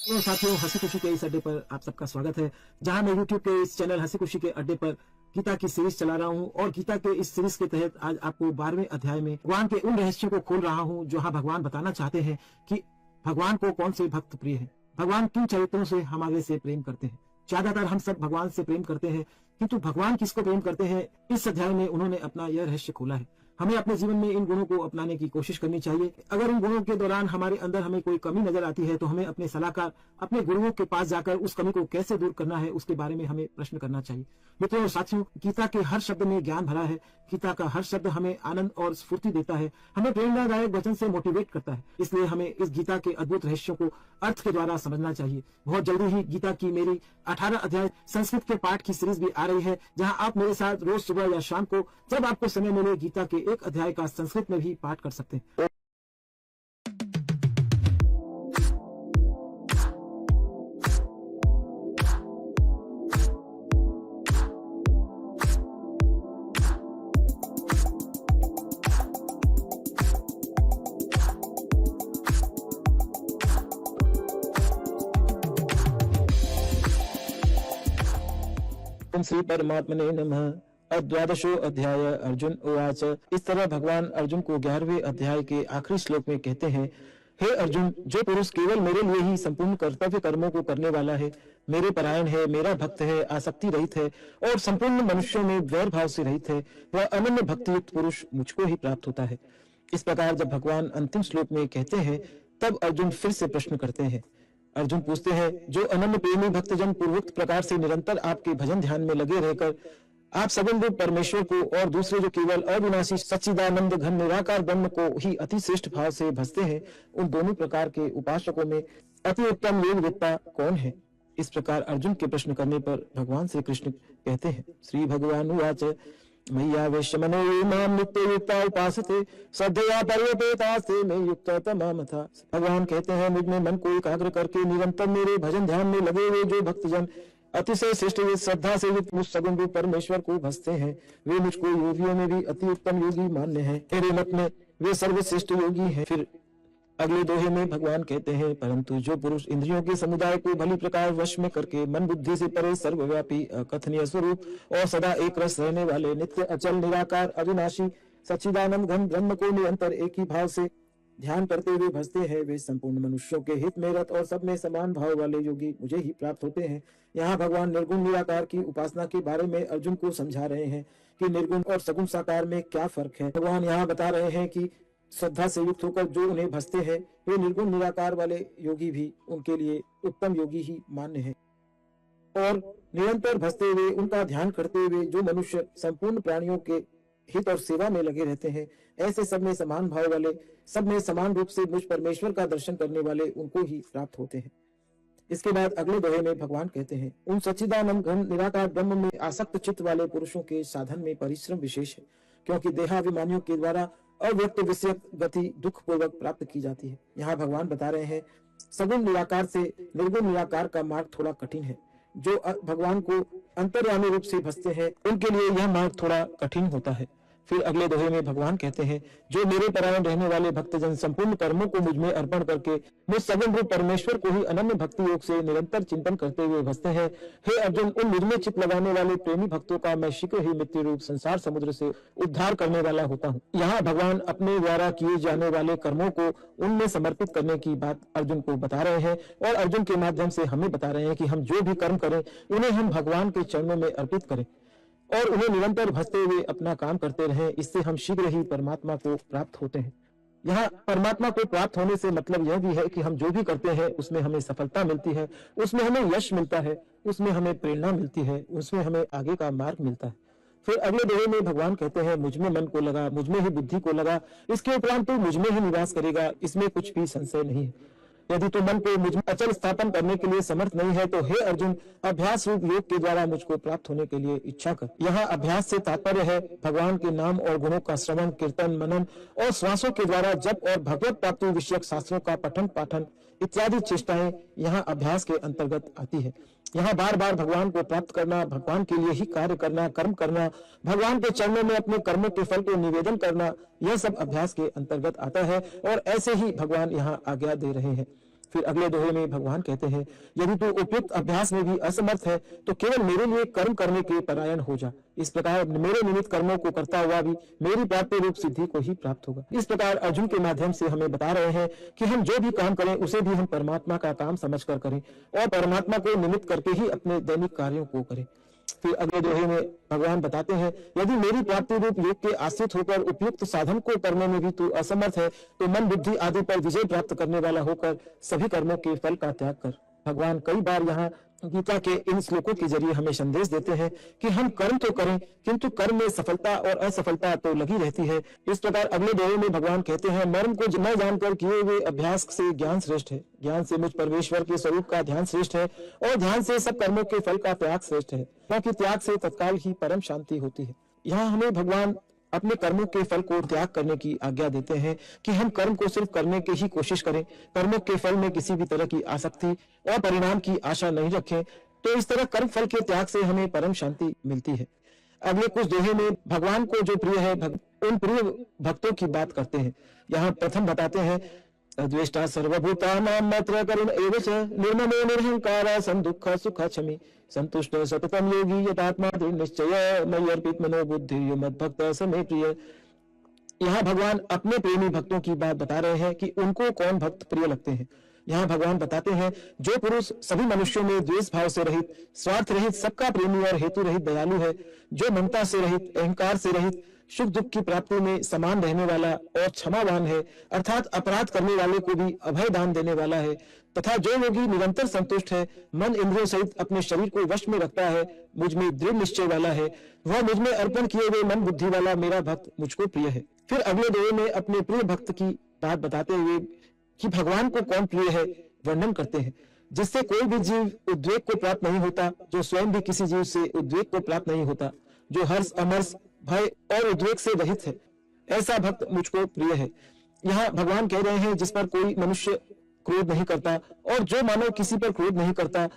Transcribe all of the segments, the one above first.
तो साथियों, हंसी खुशी के इस अड्डे पर आप सबका स्वागत है, जहां मैं यूट्यूब के इस चैनल हंसी खुशी के अड्डे पर गीता की सीरीज चला रहा हूं। और गीता के इस सीरीज के तहत आज आपको 12वें अध्याय में भगवान के उन रहस्यों को खोल रहा हूं, जहां भगवान बताना चाहते हैं कि भगवान को कौन से भक्त प्रिय है, भगवान किन चरित्रों से हमारे से प्रेम करते हैं। ज्यादातर हम सब भगवान से प्रेम करते हैं, किंतु भगवान किसको प्रेम करते हैं, इस अध्याय में उन्होंने अपना यह रहस्य खोला है। हमें अपने जीवन में इन गुणों को अपनाने की कोशिश करनी चाहिए। अगर इन गुणों के दौरान हमारे अंदर हमें कोई कमी नजर आती है, तो हमें अपने सलाहकार, अपने गुरुओं के पास जाकर उस कमी को कैसे दूर करना है, उसके बारे में हमें प्रश्न करना चाहिए। मित्रों और साथियों, गीता के हर शब्द में ज्ञान भरा है। गीता का हर शब्द हमें आनंद और स्फूर्ति देता है, हमें प्रेरणादायक वचन से मोटिवेट करता है। इसलिए हमें इस गीता के अद्भुत रहस्यों को अर्थ के द्वारा समझना चाहिए। बहुत जल्दी ही गीता की मेरी 18 अध्याय संस्कृत के पाठ की सीरीज भी आ रही है, जहां आप मेरे साथ रोज सुबह या शाम को, जब आपको समय मिले, गीता के एक अध्याय का संस्कृत में भी पाठ कर सकते हैं। ओम श्री परमात्मने नमः। द्वादशो अध्याय। अर्जुन उवाच। इस तरह भगवान अर्जुन को 11वें अध्याय के आखिरी श्लोक में कहते हैं, हे अर्जुन, जो पुरुष केवल मेरे लिए ही संपूर्ण कर्तव्य कर्मों को करने वाला है, मेरे परायण है, मेरा भक्त है, आसक्ति रहित है और संपूर्ण मनुष्यों में वैर भाव से रहित है, वह अनन्य भक्ति युक्त पुरुष मुझको ही प्राप्त होता है। इस प्रकार जब भगवान अंतिम श्लोक में कहते हैं, तब अर्जुन फिर से प्रश्न करते हैं। अर्जुन पूछते हैं, जो अनन्य प्रेमी भक्तजन पूर्वोक्त प्रकार से निरंतर आपके भजन ध्यान में लगे रहकर आप सगुण रूप परमेश्वर को और दूसरे जो केवल अविनाशी सच्चिदानंद घन निराकार ब्रह्म को ही अति श्रेष्ठ भाव से भजते हैं, उन दोनों प्रकार के उपासकों में अति उत्तम योग वेत्ता कौन है? इस प्रकार अर्जुन के प्रश्न करने पर भगवान श्री कृष्ण कहते हैं, श्री भगवान उवाच। मय्यावेश्य मनो ये माम नित्य युक्ता उपासते श्रद्धया पर्यपेतास्ते में युक्त तमाम था। भगवान कहते हैं, मुझ में मन को एकाग्र करके निरंतर मेरे भजन ध्यान में लगे हुए जो भक्तजन अतिशय श्रेष्ठ श्रद्धा से युक्त मुझ सगुण रूप परमेश्वर को भजते हैं, वे मुझको योगियों में भी अति उत्तम योगी मान्य हैं। मेरे मत में वे सर्वश्रेष्ठ योगी हैं। फिर अगले दोहे में भगवान कहते हैं, परंतु जो पुरुष इंद्रियों के समुदाय को भली प्रकार वश में करके मन बुद्धि से परे सर्वव्यापी अकथनीय स्वरूप और सदा एक रस रहने वाले नित्य अचल निराकार अविनाशी सच्चिदानंद घन ब्रह्म को निरंतर एक ही भाव से ध्यान करते हुए भजते हैं, वे संपूर्ण मनुष्यों के हित में रत और सब में समान भाव वाले योगी मुझे ही प्राप्त होते हैं। यहाँ भगवान निर्गुण निराकार की उपासना के बारे में अर्जुन को समझा रहे हैं कि निर्गुण और सगुण साकार में क्या फर्क है। भगवान यहाँ बता रहे हैं कि श्रद्धा से युक्त होकर जो उन्हें भजते हैं, वे निर्गुण निराकार वाले योगी भी उनके लिए उत्तम योगी ही मान्य है। और निरंतर भजते हुए, उनका ध्यान करते हुए जो मनुष्य संपूर्ण प्राणियों के हित और सेवा में लगे रहते हैं, ऐसे सब में समान भाव वाले, सब में समान रूप से मुझ परमेश्वर का दर्शन करने वाले उनको ही प्राप्त होते हैं। इसके बाद अगले दोहे में भगवान कहते हैं, उन सच्चिदानंद घन निराकार ब्रह्म में आसक्त चित्त वाले पुरुषों के साधन में परिश्रम विशेष है, क्योंकि देहाभिमानियों के द्वारा अव्यक्त विषयक गति दुख पूर्वक प्राप्त की जाती है। यहाँ भगवान बता रहे हैं, सगुण निराकार से निर्गुण निराकार का मार्ग थोड़ा कठिन है। जो भगवान को अंतर्यामी रूप से भजते हैं, उनके लिए यह मार्ग थोड़ा कठिन होता है। फिर अगले दोहे में भगवान कहते हैं, जो मेरे परायण रहने वाले भक्तजन संपूर्ण कर्मों को मुझ में अर्पण करके मुझ सगुण रूप परमेश्वर को ही अनन्य भक्ति योग से निरंतर चिंतन करते हुए भजते हैं, हे अर्जुन, उन मुझ में चित्त लगाने वाले प्रेमी भक्तों का मैं शीघ्र ही मृत्यु रूप संसार समुद्र से उद्धार करने वाला होता हूँ। यहाँ भगवान अपने द्वारा किए जाने वाले कर्मों को उनमें समर्पित करने की बात अर्जुन को बता रहे हैं, और अर्जुन के माध्यम से हमें बता रहे हैं कि हम जो भी कर्म करें, उन्हें हम भगवान के चरणों में अर्पित करें और उन्हें निरंतर भजते हुए अपना काम करते रहें। इससे हम शीघ्र ही परमात्मा को प्राप्त होते हैं। यहाँ परमात्मा को प्राप्त होने से मतलब यह भी है कि हम जो भी करते हैं उसमें हमें सफलता मिलती है, उसमें हमें यश मिलता है, उसमें हमें प्रेरणा मिलती है, उसमें हमें आगे का मार्ग मिलता है। फिर अगले दोहे में भगवान कहते हैं, मुझ में मन को लगा, मुझ में ही बुद्धि को लगा, इसके उपरांत तो मुझ में ही निवास करेगा, इसमें कुछ भी संशय नहीं है। यदि तो मन को मुझ में अचल स्थापन करने के लिए समर्थ नहीं है, तो हे अर्जुन, अभ्यास रूप योग के द्वारा मुझको प्राप्त होने के लिए इच्छा कर। यहाँ अभ्यास से तात्पर्य है भगवान के नाम और गुणों का श्रवण, कीर्तन, मनन और श्वासों के द्वारा जप और भगवत प्राप्ति विषयक शास्त्रों का पठन पाठन इत्यादि चेष्टाएं यहाँ अभ्यास के अंतर्गत आती है। यहाँ बार बार भगवान को प्राप्त करना, भगवान के लिए ही कार्य करना, कर्म करना, भगवान के चरणों में अपने कर्मों के फल को निवेदन करना, यह सब अभ्यास के अंतर्गत आता है और ऐसे ही भगवान यहाँ आज्ञा दे रहे हैं। फिर अगले दोहे में भगवान कहते हैं, यदि तू उपयुक्त अभ्यास में भी असमर्थ है तो केवल मेरे लिए कर्म करने के परायण हो जा। इस प्रकार मेरे निमित्त कर्मों को करता हुआ भी मेरी प्राप्ति रूप सिद्धि को ही प्राप्त होगा। इस प्रकार अर्जुन के माध्यम से हमें बता रहे हैं कि हम जो भी काम करें उसे भी हम परमात्मा का काम समझकर करें और परमात्मा को निमित्त करके ही अपने दैनिक कार्यों को करें। फिर अगले दोहे में भगवान बताते हैं, यदि मेरी प्राप्ति रूप योग के आश्रित होकर उपयुक्त साधन को करने में भी तू असमर्थ है तो मन बुद्धि आदि पर विजय प्राप्त करने वाला होकर सभी कर्मों के फल का त्याग कर। भगवान कई बार यहाँ गीता के इन श्लोकों के जरिए हमें संदेश देते हैं कि हम कर्म तो करें किंतु कर्म में सफलता और असफलता तो लगी रहती है। इस प्रकार अगले दोहे में भगवान कहते हैं, मर्म को न जानकर किए हुए अभ्यास से ज्ञान श्रेष्ठ है, ज्ञान से मुझ परमेश्वर के स्वरूप का ध्यान श्रेष्ठ है और ध्यान से सब कर्मों के फल का त्याग श्रेष्ठ है, क्योंकि त्याग से तत्काल ही परम शांति होती है। यहाँ हमें भगवान अपने कर्मों के फल को त्याग करने की आज्ञा देते हैं कि हम कर्म को सिर्फ करने की ही कोशिश करें, कर्मों के फल में किसी भी तरह की आसक्ति और परिणाम की आशा नहीं रखें। तो इस तरह कर्म फल के त्याग से हमें परम शांति मिलती है। अगले कुछ दोहे में भगवान को जो प्रिय है उन प्रिय भक्तों की बात करते हैं। यहाँ प्रथम बताते हैं, द्वेष्टा सर्वभूतानां मैत्र करुण एव च निर्ममो निरहंकार संदुःख सुख क्षमी संतुष्ट सततम योगी यतात्मा दृढ़ निश्चय मयि अर्पित मनो बुद्धि यो मद्भक्त स मे प्रिय। यहाँ भगवान अपने प्रेमी भक्तों की बात बता रहे हैं कि उनको कौन भक्त प्रिय लगते हैं। यहाँ भगवान बताते हैं, जो पुरुष सभी मनुष्यों में द्वेष भाव से रहित, स्वार्थ रहित, सबका प्रेमी और हेतु रहित दयालु है, जो ममता से रहित, अहंकार से रहित, सुख दुख की प्राप्ति में समान रहने वाला और क्षमावान है, अर्थात अपराध करने वाले को भी अभय दान देने वाला है, तथा जो योगी निरंतर संतुष्ट है, मन इंद्रियों सहित अपने शरीर को वश में रखता है, मुझ में दृढ़ निश्चय वाला है, वह मुझ में अर्पण किए हुए मन बुद्धि वाला मेरा भक्त मुझको प्रिय है। फिर अगले दोहे में अपने प्रिय भक्त की बात बताते हुए कि भगवान को कौन प्रिय है वर्णन करते हैं, जिससे कोई भी जीव उद्वेग को प्राप्त नहीं होता, जो स्वयं भी किसी जीव से उद्वेग को प्राप्त नहीं होता, जो हर्ष अमर्ष भय और उद्वेग से रहित है, ऐसा भक्त मुझको प्रिय है। यहाँ भगवान कह रहे हैं, जिस पर कोई मनुष्य क्रोध नहीं करता और जो मानव किसी पर क्रोध नहीं करता,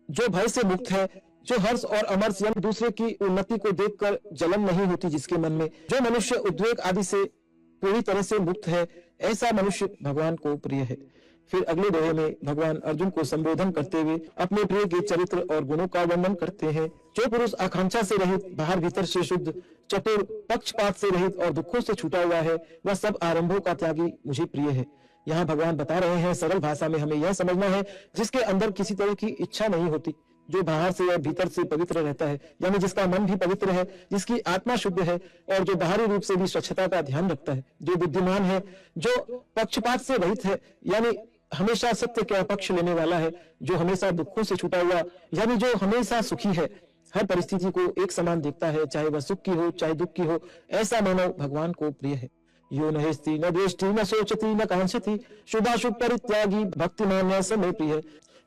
जो भय से मुक्त है, जो हर्ष और अमर्ष यानी दूसरे की उन्नति को देखकर जलन नहीं होती जिसके मन में, जो मनुष्य उद्वेग आदि से पूरी तरह से मुक्त है, ऐसा मनुष्य भगवान को प्रिय है। फिर अगले दोहे में भगवान अर्जुन को संबोधन करते हुए अपने प्रिय के चरित्र और गुणों का वर्णन करते हैं। जो पुरुष आकांक्षा से रहित, बाहर भीतर से शुद्ध, चतुर, पक्षपात से रहित और दुखों से छूटा हुआ है, वह सब आरंभों का त्यागी मुझे प्रिय है। यहाँ भगवान बता रहे हैं, सरल भाषा में हमें यह समझना है, जिसके अंदर किसी तरह की इच्छा नहीं होती, जो बाहर से या भीतर से पवित्र रहता है, यानी जिसका मन भी पवित्र है, जिसकी आत्मा शुद्ध है और जो बाहरी रूप से भी स्वच्छता का ध्यान रखता है, जो बुद्धिमान है, जो पक्षपात से रहित है, यानी हमेशा सत्य का पक्ष लेने वाला है, जो हमेशा दुखों से छूटा हुआ, यानी जो हमेशा सुखी है, हर परिस्थिति को एक समान देखता है, चाहे वह सुख की हो चाहे दुख की हो, ऐसा मानव भगवान को प्रिय है। यो न हिस्ति न द्वेष्टि न सोचती न कांक्षति शुभाशुभ परित्यागी भक्तिमान स मे प्रिय।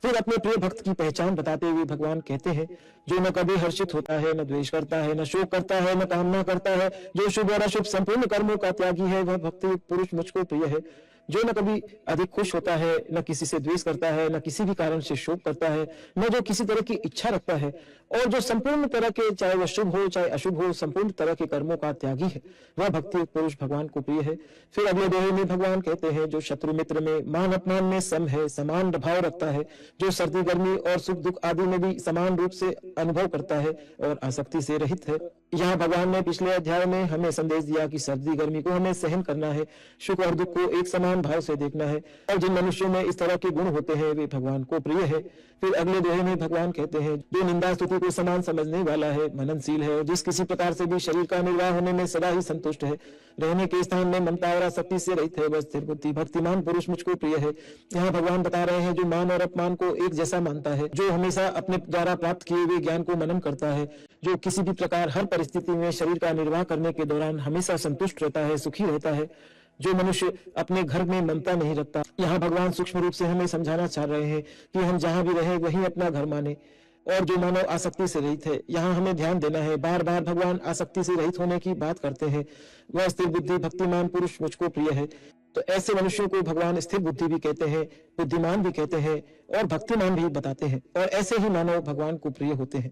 फिर अपने प्रिय भक्त की पहचान बताते हुए भगवान कहते हैं, जो न कभी हर्षित होता है, न द्वेष करता है, न शोक करता है, न कामना करता है, जो शुभ और अशुभ संपूर्ण कर्मों का त्यागी है, वह भक्ति पुरुष मुझको प्रिय है। जो न कभी अधिक खुश होता है, न किसी से द्वेष करता है, न किसी भी कारण से शोक करता है, न जो किसी तरह की इच्छा रखता है, और जो संपूर्ण तरह के, चाहे वह शुभ हो चाहे अशुभ हो, संपूर्ण तरह के कर्मों का त्यागी है, वह भक्ति पुरुष भगवान को प्रिय है। फिर अगले दोहे में भगवान कहते हैं, जो शत्रु मित्र में मान अपमान में सम है, समान भाव रखता है, जो सर्दी गर्मी और सुख दुख आदि में भी समान रूप से अनुभव करता है और आसक्ति से रहित है। यहाँ भगवान ने पिछले अध्याय में हमें संदेश दिया कि सर्दी गर्मी को हमें सहन करना है, सुख और दुख को एक समान भाव से देखना है, और जिन मनुष्यों में इस तरह के गुण होते हैं वे भगवान को प्रिय है। फिर अगले दोहे में भगवान कहते हैं, जो निंदा स्तुति को समान समझने वाला है, मननशील है, और जिस किसी प्रकार से भी शरीर का निर्वाह होने में सदा ही संतुष्ट है, रहने के स्थान में ममता और आसक्ति से रहित है, वह स्थिर बुद्धि भक्तिमान पुरुष मुझको प्रिय है। यहाँ भगवान बता रहे हैं, जो मान और अपमान को एक जैसा मानता है, जो हमेशा अपने द्वारा प्राप्त किए हुए ज्ञान को मनन करता है, जो किसी भी प्रकार हर परिस्थिति में शरीर का निर्वाह करने के दौरान हमेशा संतुष्ट रहता है, सुखी रहता है, जो मनुष्य अपने घर में ममता नहीं रखता। यहाँ भगवान सूक्ष्म रूप से हमें समझाना चाह रहे हैं कि हम जहाँ भी रहे वहीं अपना घर माने, और जो मानव आसक्ति से रहित है, यहाँ हमें ध्यान देना है। बार बार भगवान आसक्ति से रहित होने की बात करते हैं। वह स्थिर बुद्धि भक्तिमान पुरुष मुझको प्रिय है। तो ऐसे मनुष्यों को भगवान स्थिर बुद्धि भी कहते हैं, बुद्धिमान भी कहते हैं और भक्तिमान भी बताते हैं, और ऐसे ही मानव भगवान को प्रिय होते हैं।